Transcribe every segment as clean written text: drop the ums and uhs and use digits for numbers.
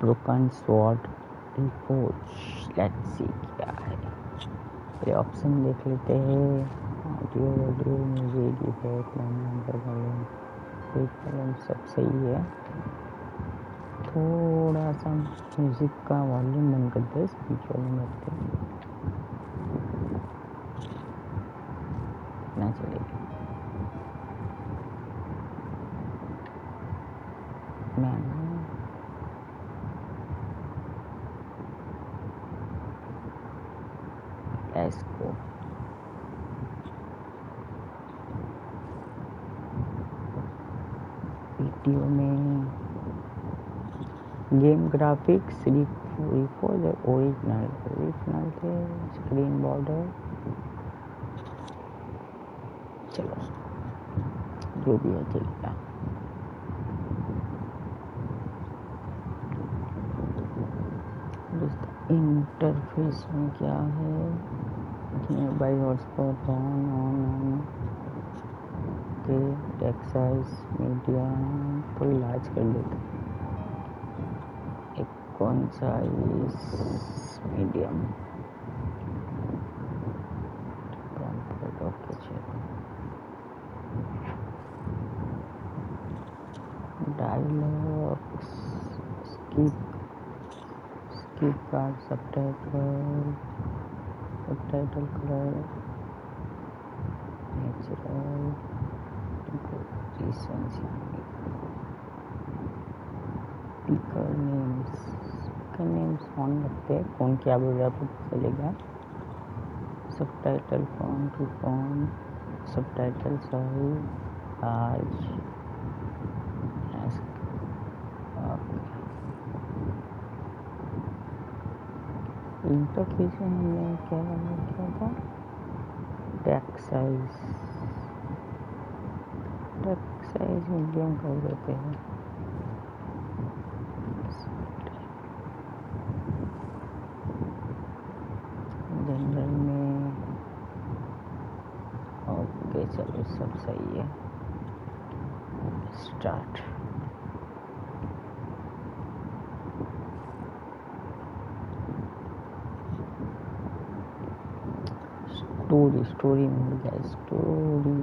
Broken sword reforge. Let's see क्या है ये ऑप्शन देख लेते हैं। Audio video music effect volume सब सही है। थोड़ा सा म्यूजिक का वॉल्यूम बंद कर दे, स्पीच वॉल्यूम रखते हैं ना चलेगा। इसको वीडियो में गेम ग्राफिक्स रिफोर्ज ओरिजिनल थे। स्क्रीन बॉर्डर चलो जो भी है चलेगा। इंटरफेस में क्या है? बाई हॉटस्पॉट ऑन के टेक्स्ट साइज मीडियम तो इलाज कर लेते। एक कौन सा मीडियम कंफर्ट ओके चलो। Dialogues skip card subtitle colour natural speaker names on रखते हैं। कौन क्या बोल रहा है पता चलेगा। Subtitle phone to phone subtitle sorry आज इंटरफेस में हमने क्या था? टेक्स्ट साइज मीडियम कर देते हैं। जनरल में ओके चलो सब सही है। स्टार्ट। स्टोरी मिल गया। Story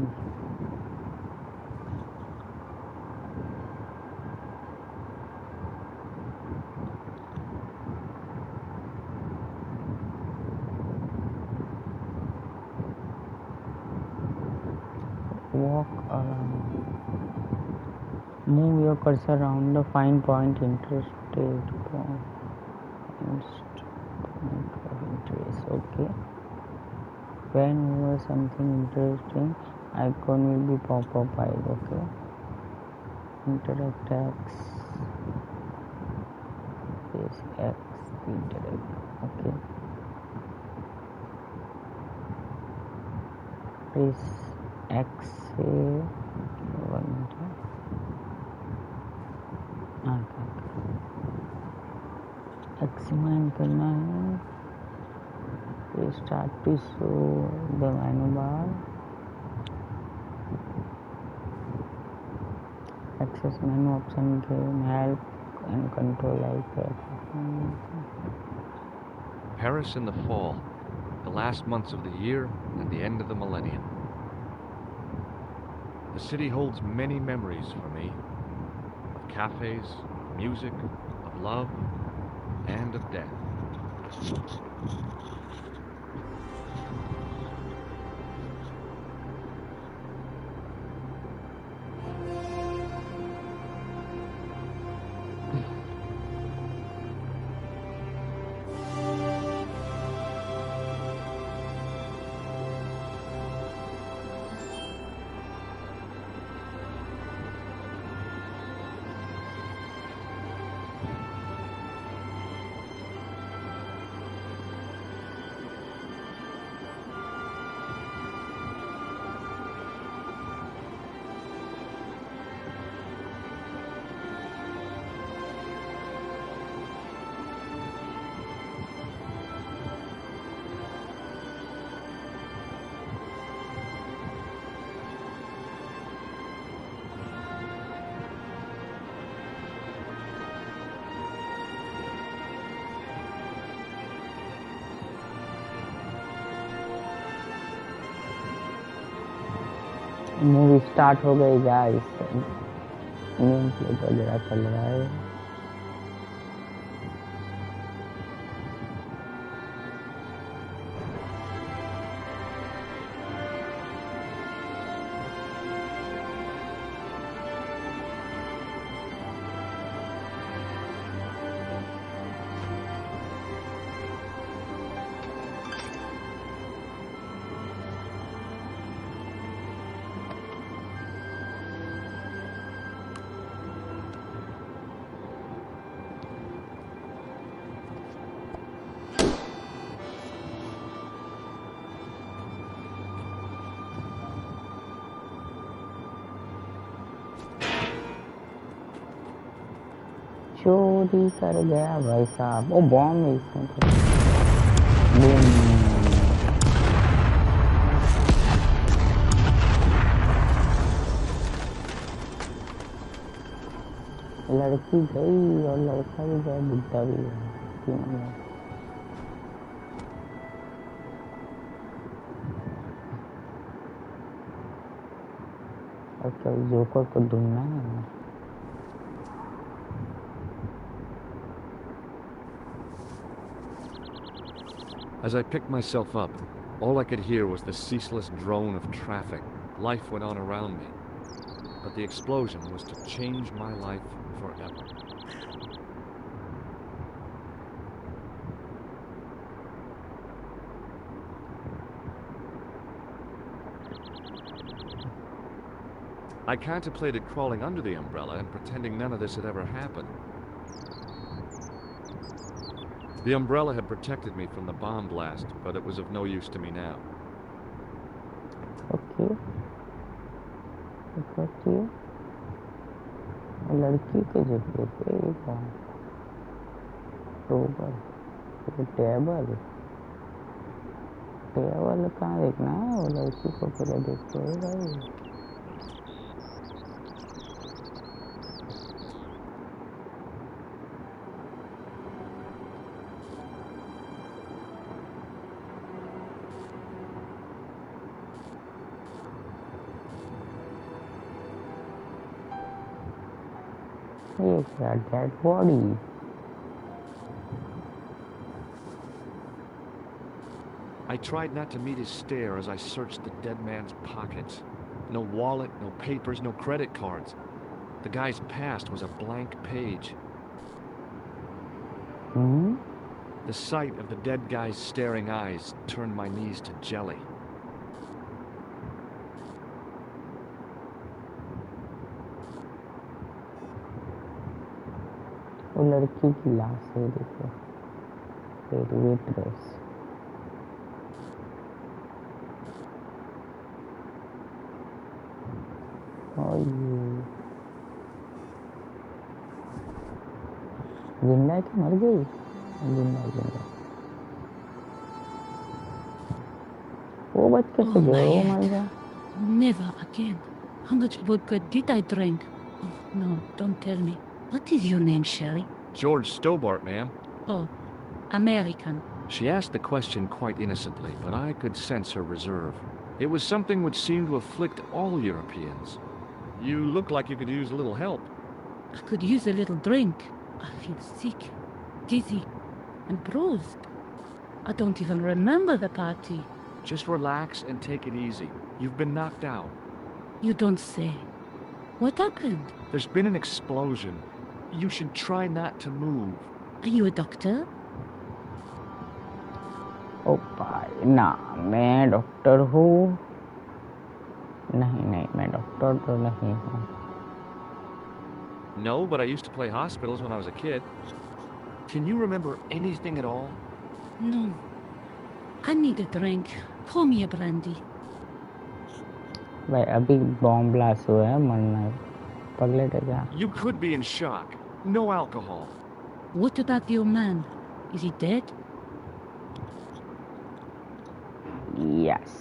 walk around, move your cursor around the find point interested point of interest. Okay, whenever something interesting icon will be pop up. Okay, interact X is X interact. Okay, press X से 1 minute examine करना है। फिर start to show the menu bar. Access menu option game help and control like Paris in the fall, the last months of the year and the end of the millennium. The city holds many memories for me, of cafes, music, of love, and of death. Movie start हो गई guys, game play वगैरह चल रहा है। चोरी कर गया भाई साहब। ओ बॉम्ब है इसमें तो। लड़की गई और लड़का भी गया, बुढ़ा भी गया, तीनों गए। और क्या जोकर को ढूंढना है। As I picked myself up, all I could hear was the ceaseless drone of traffic. Life went on around me. But the explosion was to change my life forever. I contemplated crawling under the umbrella and pretending none of this had ever happened. The umbrella had protected me from the bomb blast, but it was of no use to me now. Okay. लड़की के जगह पे table कहाँ देखना है, वो लड़की को पहले देखते हो भाई। ये क्या dead body. I tried not to meet his stare as I searched the dead man's pockets. No wallet, no papers, no credit cards. The guy's past was a blank page. The sight of the dead guy's staring eyes turned my knees to jelly. वो लड़की की लाश है, देखो, waitress. और ये जिंदा है कि मर गई? जिंदा। वो बच कैसे गए? वो मर गया? Never again. How much vodka did I drink? Oh, no, don't tell me. What is your name, Sherry? George Stobart, ma'am. Oh, American. She asked the question quite innocently, but I could sense her reserve. It was something which seemed to afflict all Europeans. You look like you could use a little help. I could use a little drink. I feel sick, dizzy, and bruised. I don't even remember the party. Just relax and take it easy. You've been knocked out. You don't say. What happened? There's been an explosion. You should try not to move. Are you a doctor? ओ भाई ना, मैं doctor हूँ नहीं, मैं doctor तो नहीं हूँ। No, but I used to play hospitals when I was a kid. Can you remember anything at all? No. I need a drink. Pour me a brandy. भाई अभी बॉम्ब ब्लास्ट हुआ है, मरना है, पगलेट है क्या? You could be in shock. No alcohol. What about your man? Is he dead? Yes.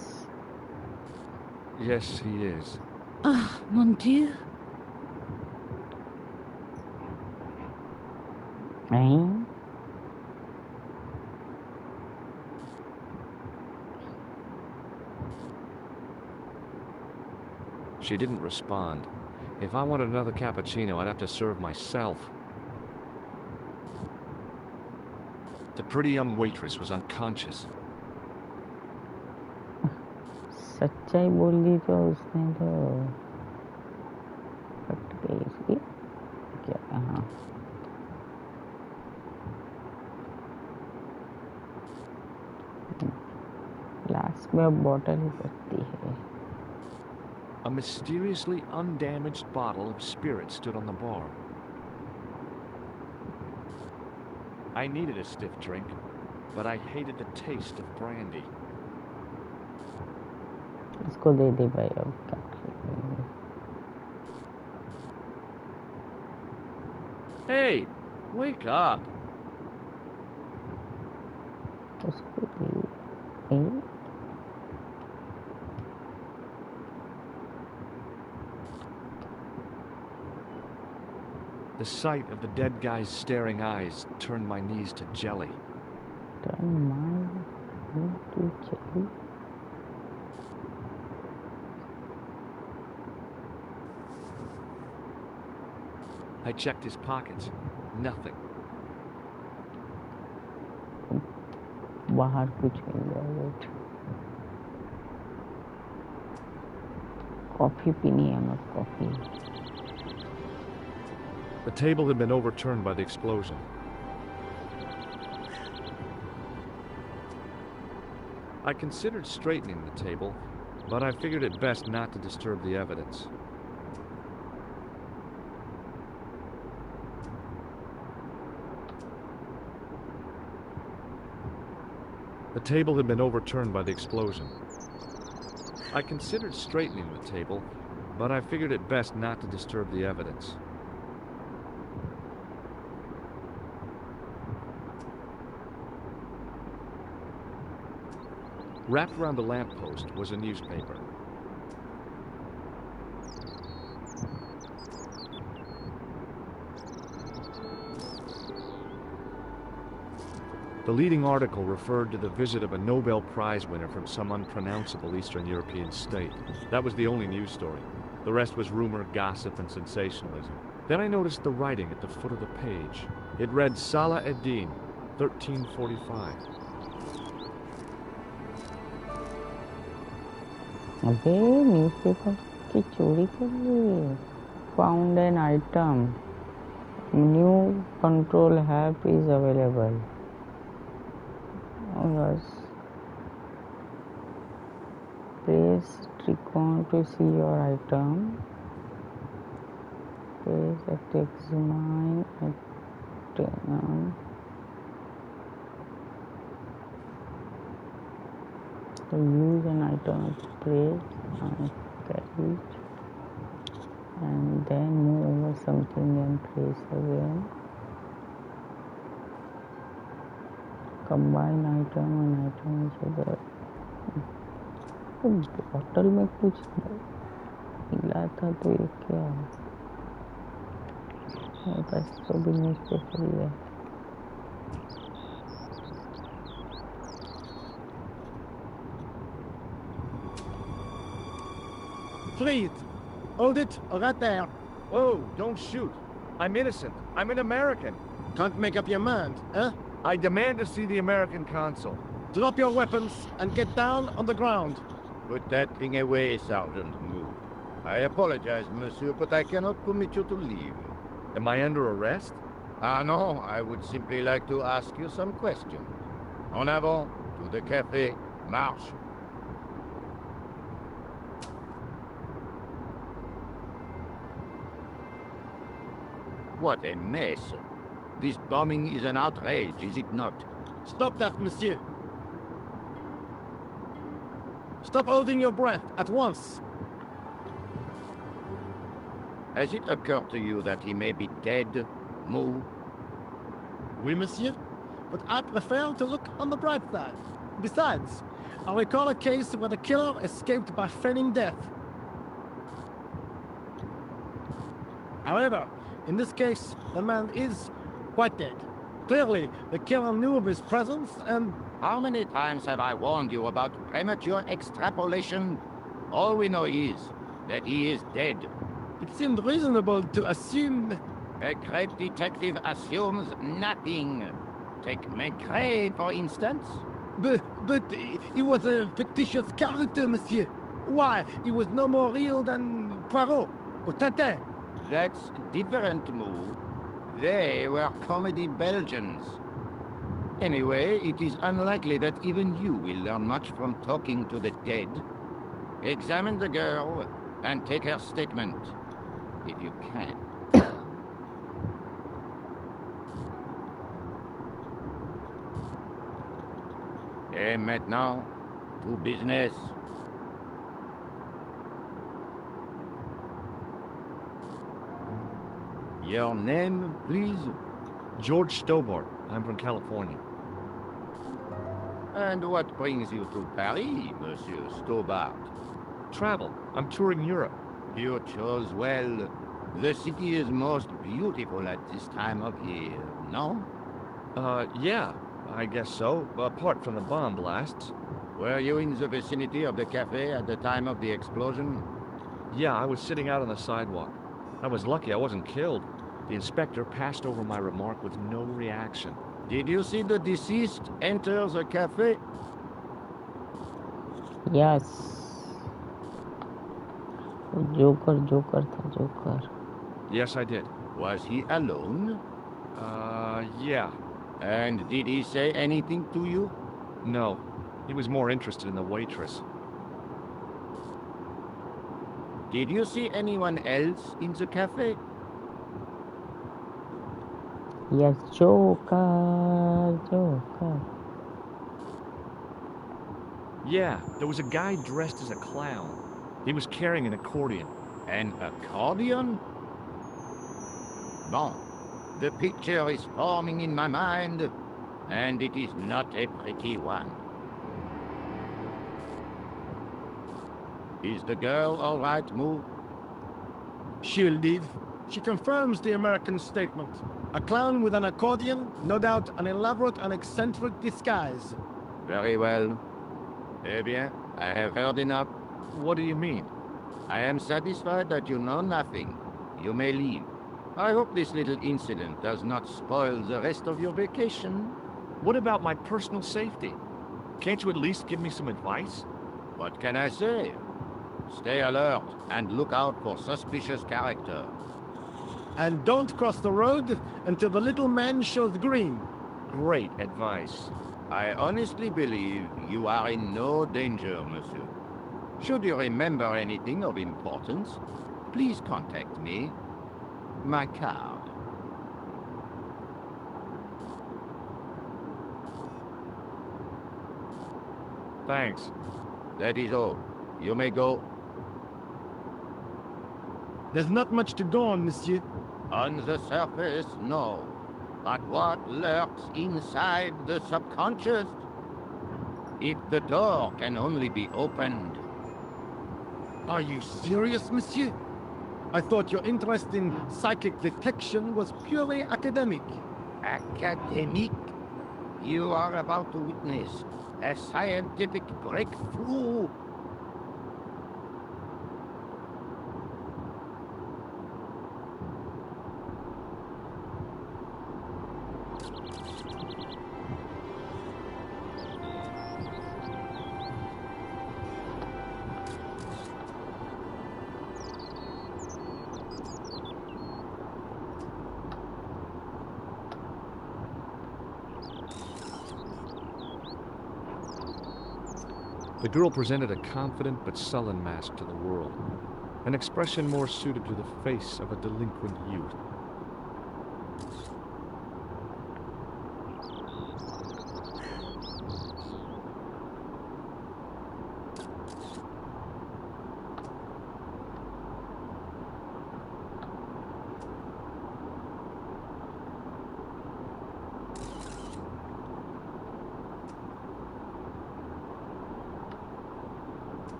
Yes, he is. Ah, mon Dieu. नहीं, She didn't respond. If I wanted another cappuccino, I'd have to serve myself. The pretty young waitress was unconscious. सच्चाई बोल दी तो उसने तो फट गई इसकी क्या हाँ लास्ट में अब बॉटल ही सकती है. A mysteriously undamaged bottle of spirit stood on the bar. I needed a stiff drink, but I hated the taste of brandy. इसको दे दे भाई अब क्या करेंगे. Hey, wake up! उसको दे The sight of the dead guy's staring eyes turned my knees to jelly. turn my into jelly. I checked his pockets. Nothing. बाहर कुछ मिल गया. Wait coffee पीनी है मत coffee. The table had been overturned by the explosion. I considered straightening the table, but I figured it best not to disturb the evidence. The table had been overturned by the explosion. I considered straightening the table, but I figured it best not to disturb the evidence. Wrapped around the lamppost was a newspaper. The leading article referred to the visit of a Nobel Prize winner from some unpronounceable Eastern European state. That was the only news story. The rest was rumor, gossip, and sensationalism. Then I noticed the writing at the foot of the page. It read Salah ad-Din, 1345. अबे newspaper की चोरी कर ली. Found an item. New control app is available. Yes. Press trigon to see your item. Press examine item. So use an item, press and carry it, and then move over something and press again. Combine item and item each other. तो bottle में कुछ मिला था तो ये क्या है? मेरे पास तो भी न्यूज़पेपर ही है. Please, hold it right there. Whoa, don't shoot. I'm innocent. I'm an American. Can't make up your mind, eh? I demand to see the American consul. Drop your weapons and get down on the ground. Put that thing away, Sergeant. Move. I apologize, monsieur, but I cannot permit you to leave. Am I under arrest? Ah, no, I would simply like to ask you some questions. En avant, to the café, marche. What a mess. This bombing is an outrage, is it not? Stop that, monsieur. Stop holding your breath at once. Has it occurred to you that he may be dead, Mou? Oui, monsieur. But I prefer to look on the bright side. Besides, I recall a case where the killer escaped by feigning death. However, in this case, the man is quite dead. Clearly, the killer knew of his presence and... How many times have I warned you about premature extrapolation? All we know is, that he is dead. It seemed reasonable to assume... A great detective assumes nothing. Take Maigret, for instance. But he was a fictitious character, monsieur. Why? He was no more real than Poirot or Tintin. That's different, Mou. They were comedy Belgians. Anyway, it is unlikely that even you will learn much from talking to the dead. Examine the girl and take her statement, if you can. Et maintenant, to business. Your name, please? George Stobart. I'm from California. And what brings you to Paris, Monsieur Stobart? Travel. I'm touring Europe. You chose well. The city is most beautiful at this time of year, no? Yeah, I guess so, apart from the bomb blasts. Were you in the vicinity of the cafe at the time of the explosion? Yeah, I was sitting out on the sidewalk. I was lucky I wasn't killed. The inspector passed over my remark with no reaction. Did you see the deceased enter the cafe? Yes. Joker था Joker. Yes, I did. Was he alone? Yeah. And did he say anything to you? No. He was more interested in the waitress. Did you see anyone else in the cafe? Yes, Joker. Yeah, there was a guy dressed as a clown. He was carrying an accordion. An accordion? Bon, the picture is forming in my mind, and it is not a pretty one. Is the girl all right, Mou? She'll live. She confirms the American statement. A clown with an accordion, no doubt an elaborate and eccentric disguise. Very well. Eh bien, I have heard enough. What do you mean? I am satisfied that you know nothing. You may leave. I hope this little incident does not spoil the rest of your vacation. What about my personal safety? Can't you at least give me some advice? What can I say? Stay alert and look out for suspicious character. And don't cross the road until the little man shows green. Great advice. I honestly believe you are in no danger, monsieur. Should you remember anything of importance, please contact me. My card. Thanks. That is all. You may go. There's not much to go on, monsieur. On the surface, no. But what lurks inside the subconscious? If the door can only be opened. Are you serious, monsieur? I thought your interest in psychic detection was purely academic. Academic? You are about to witness a scientific breakthrough. The girl presented a confident but sullen mask to the world, an expression more suited to the face of a delinquent youth.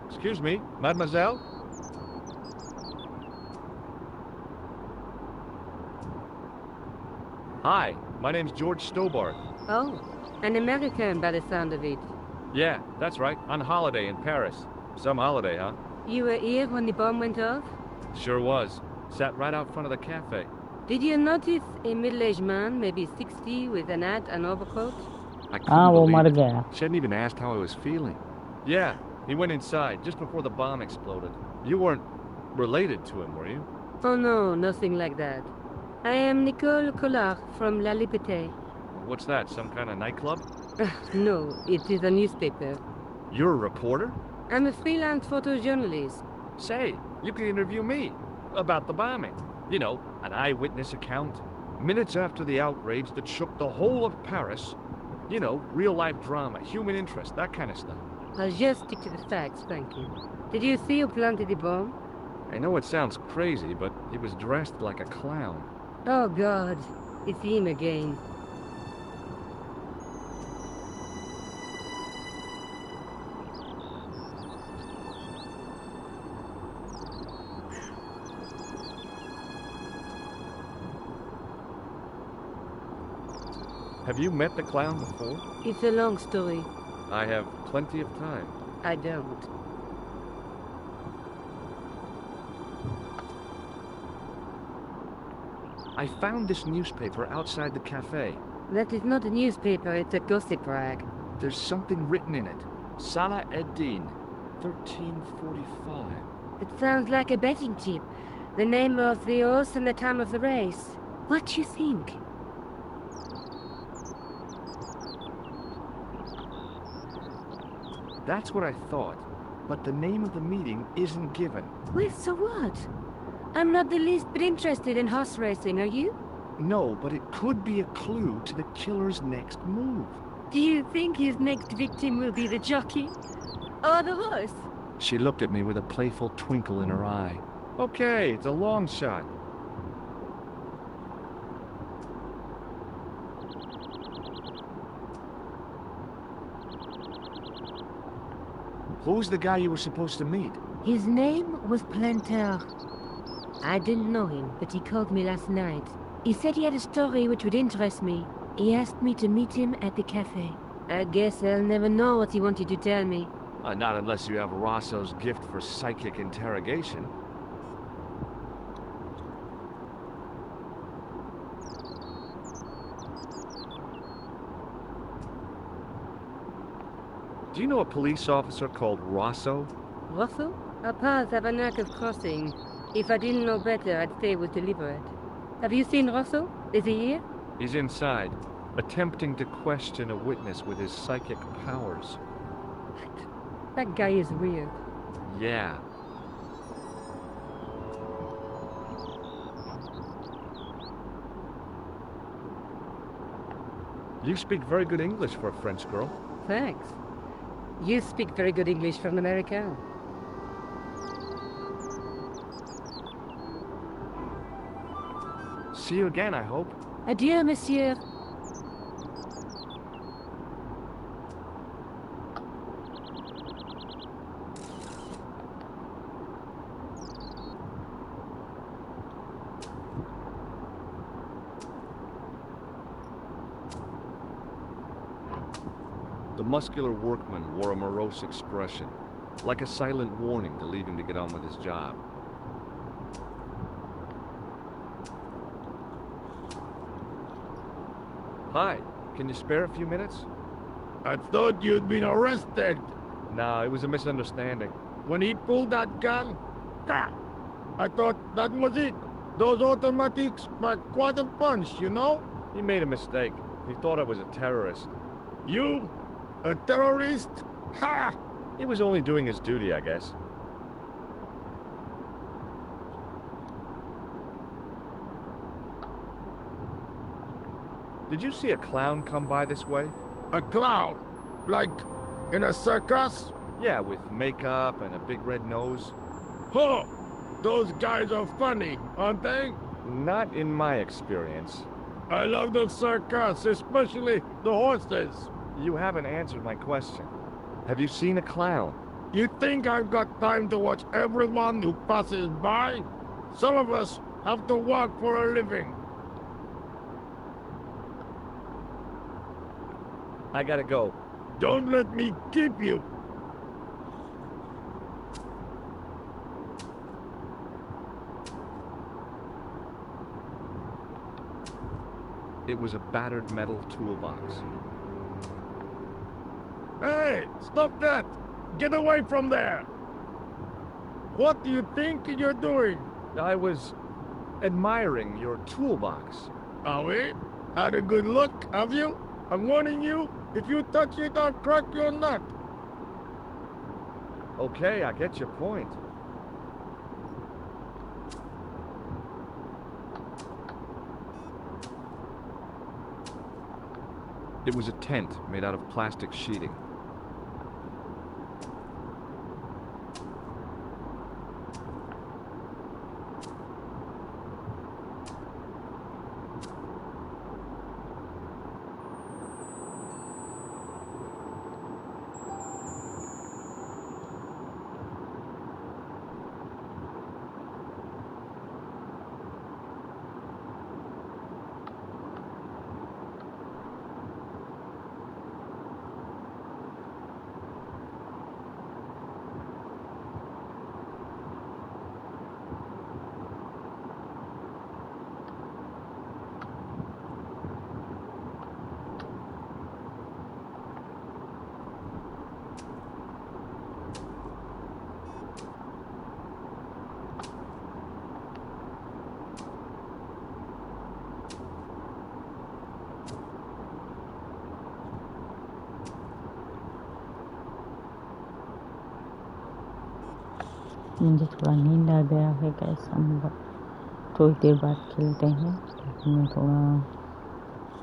Excuse me, mademoiselle? Hi, my name's George Stobart. Oh, an American by the sound of it. Yeah, that's right, on holiday in Paris. Some holiday, huh? You were here when the bomb went off? Sure was. Sat right out front of the cafe. Did you notice a middle-aged man, maybe 60, with an hat and overcoat? I हाँ couldn't वो believe मर it. गया. She hadn't even asked how I was feeling. Yeah, he went inside just before the bomb exploded. You weren't related to him, were you? Oh no, nothing like that. I am Nicole Collard from La Liberté. What's that, some kind of nightclub? No, it is a newspaper. You're a reporter? I'm a freelance photojournalist. Say, you can interview me about the bombing. You know, an eyewitness account. Minutes after the outrage that shook the whole of Paris. You know, real-life drama, human interest, that kind of stuff. I'll just stick to the facts, thank you. Did you see who planted the bomb? I know it sounds crazy, but he was dressed like a clown. Oh God, it's him again. Have you met the clown before? It's a long story. I have plenty of time. I don't. I found this newspaper outside the cafe. That is not a newspaper, it's a gossip rag. There's something written in it. Salah Eddin, 1345. It sounds like a betting tip. The name of the horse and the time of the race. What do you think? That's what I thought, but the name of the meeting isn't given. Well, so what? I'm not the least bit interested in horse racing, are you? No, but it could be a clue to the killer's next move. Do you think his next victim will be the jockey? Or the horse? She looked at me with a playful twinkle in her eye. Okay, it's a long shot. Who's the guy you were supposed to meet? His name was Planter. I didn't know him, but he called me last night. He said he had a story which would interest me. He asked me to meet him at the cafe. I guess I'll never know what he wanted to tell me. Not unless you have Rosso's gift for psychic interrogation. Do you know a police officer called Rosso? Rosso? Our paths have a knack of crossing. If I didn't know better, I'd say it was deliberate. Have you seen Rosso? Is he here? He's inside, attempting to question a witness with his psychic powers. That guy is weird. Yeah. You speak very good English for a French girl. Thanks. You speak very good English for an American. See you again, I hope. Adieu, monsieur. The muscular workman wore a morose expression, like a silent warning to leave him to get on with his job. Hi, can you spare a few minutes? I thought you'd been arrested. No, it was a misunderstanding. When he pulled that gun, I thought that was it. Those automatics pack quite a punch, you know? He made a mistake. He thought I was a terrorist. You? A terrorist? Ha! He was only doing his duty, I guess. Did you see a clown come by this way? A clown? Like in a circus? Yeah, with makeup and a big red nose. Huh! Those guys are funny, aren't they? Not in my experience. I love the circus, especially the horses. You haven't answered my question. Have you seen a clown? You think I've got time to watch everyone who passes by? Some of us have to work for a living. I gotta go. Don't let me keep you. It was a battered metal toolbox. Hey, stop that! Get away from there! What do you think you're doing? I was admiring your toolbox. Are we? Had a good look, have you? I'm warning you, if you touch it, I'll crack your nut. Okay, I get your point. It was a tent made out of plastic sheeting. मुझे थोड़ा नींद आ गया है guys, हम थोड़ी देर बाद खेलते हैं। मैं थोड़ा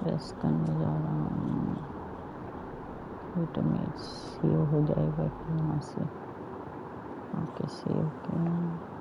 रेस्ट करने जा रहा हूँ। तो मैं सेव हो जाएगा फिर वहाँ से। ओके, सेव किया।